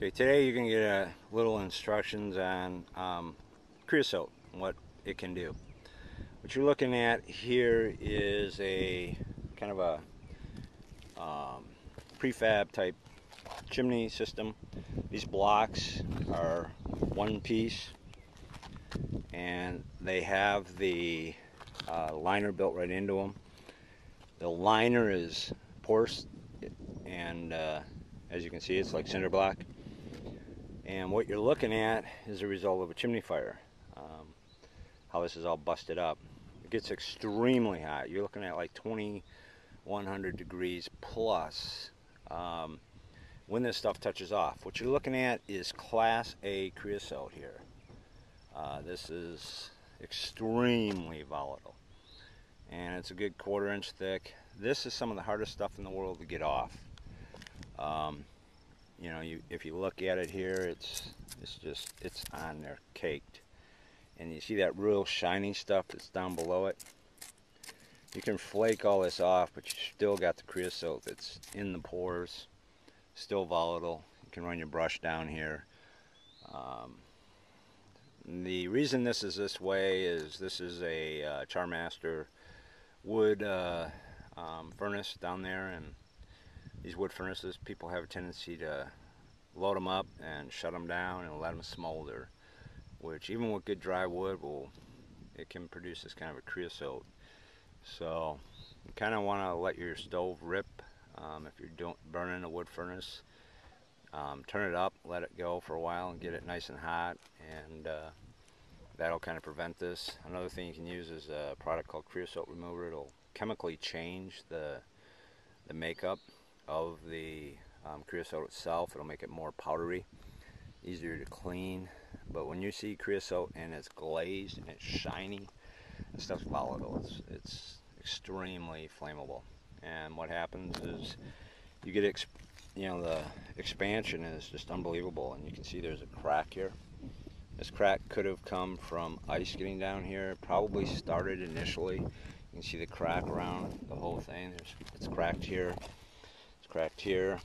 Okay, today you're going to get a little instructions on creosote and what it can do. What you're looking at here is a kind of a prefab type chimney system. These blocks are one piece and they have the liner built right into them. The liner is porous and as you can see, it's like cinder block. And what you're looking at is a result of a chimney fire. How this is all busted up. It gets extremely hot. You're looking at like 2100 degrees plus when this stuff touches off. What you're looking at is Class A creosote here. This is extremely volatile. And it's a good 1/4 inch thick. This is some of the hardest stuff in the world to get off. You know, if you look at it here, it's on there caked, and you see that real shiny stuff that's down below it. You can flake all this off, but you still got the creosote that's in the pores, still volatile. You can run your brush down here. The reason this is this way is this is a Charmaster wood furnace down there, and these wood furnaces, people have a tendency to load them up and shut them down and let them smolder, which even with good dry wood, it can produce this kind of a creosote. So you kind of want to let your stove rip if you're burning a wood furnace. Turn it up, let it go for a while and get it nice and hot, and that'll kind of prevent this. Another thing you can use is a product called creosote remover. It'll chemically change the makeup of the creosote itself. It'll make it more powdery, easier to clean. But when you see creosote and it's glazed and it's shiny, this stuff's volatile. It's extremely flammable. And what happens is you get, the expansion is just unbelievable. And you can see there's a crack here. This crack could have come from ice getting down here. It probably started initially. You can see the crack around the whole thing. It's cracked here. It's cracked here.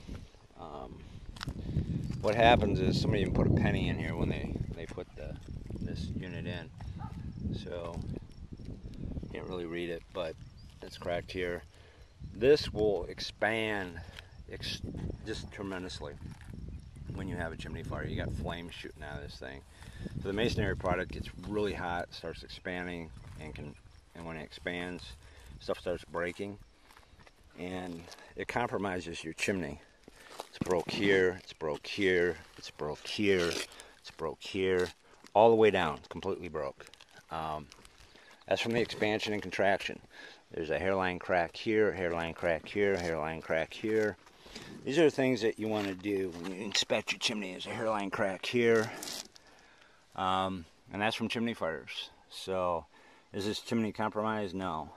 What happens is somebody even put a penny in here when they put this unit in. So you can't really read it, but it's cracked here. This will expand just tremendously when you have a chimney fire. You got flames shooting out of this thing. So the masonry product gets really hot, starts expanding, and when it expands, stuff starts breaking, and it compromises your chimney. It's broke here, it's broke here, it's broke here, it's broke here, all the way down, completely broke. That's from the expansion and contraction. There's a hairline crack here, hairline crack here, hairline crack here. These are the things that you want to do when you inspect your chimney. There's a hairline crack here, and that's from chimney fires. So, is this chimney compromised? No,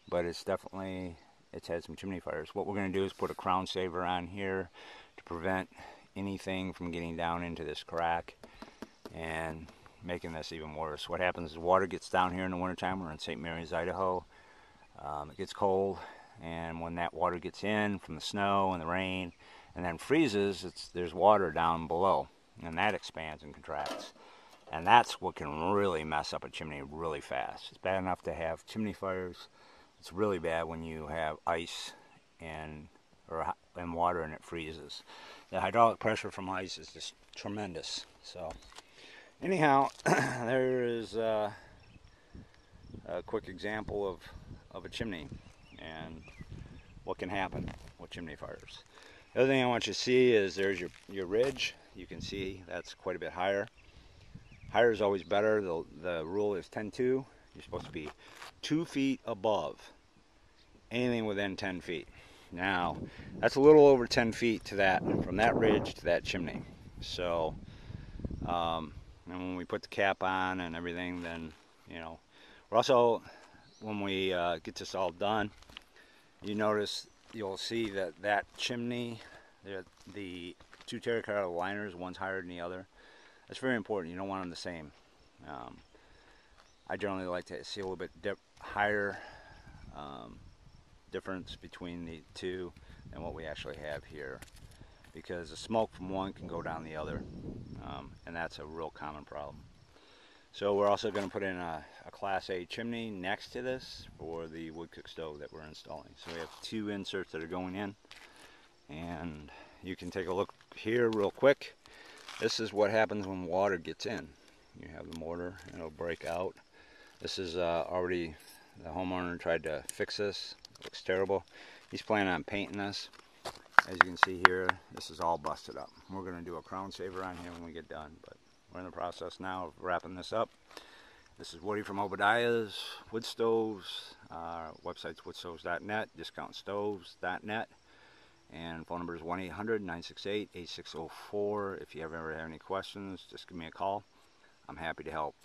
but it's had some chimney fires. What we're going to do is put a crown saver on here to prevent anything from getting down into this crack and making this even worse. What happens is water gets down here in the wintertime. We're in St. Mary's, Idaho. It gets cold, and when that water gets in from the snow and the rain and then freezes, there's water down below, and that expands and contracts. And that's what can really mess up a chimney really fast. It's bad enough to have chimney fires. It's really bad when you have ice and water and it freezes. The hydraulic pressure from ice is just tremendous. So anyhow, there is a quick example of a chimney and what can happen with chimney fires. The other thing I want you to see is there's your ridge. You can see that's quite a bit higher. Higher is always better. The rule is 10-2. You're supposed to be 2 feet above anything within 10 feet. Now, that's a little over 10 feet from that ridge to that chimney. So, and when we put the cap on and everything, then, we're also, when we get this all done, you'll see that chimney, the 2 terracotta liners, one's higher than the other. That's very important. You don't want them the same. I generally like to see a little bit higher difference between the two than what we actually have here. because the smoke from one can go down the other, and that's a real common problem. So we're also going to put in a Class A chimney next to this for the wood cook stove that we're installing. So we have 2 inserts that are going in, and you can take a look here real quick. This is what happens when water gets in. You have the mortar and it'll break out. This is already, the homeowner tried to fix this. It looks terrible. He's planning on painting this. As you can see here, this is all busted up. We're going to do a crown saver on here when we get done, but we're in the process now of wrapping this up. This is Woody from Obadiah's Woodstoves. Website's woodstoves.net, discountstoves.net, and phone number is 1-800-968-8604. If you ever have any questions, just give me a call. I'm happy to help.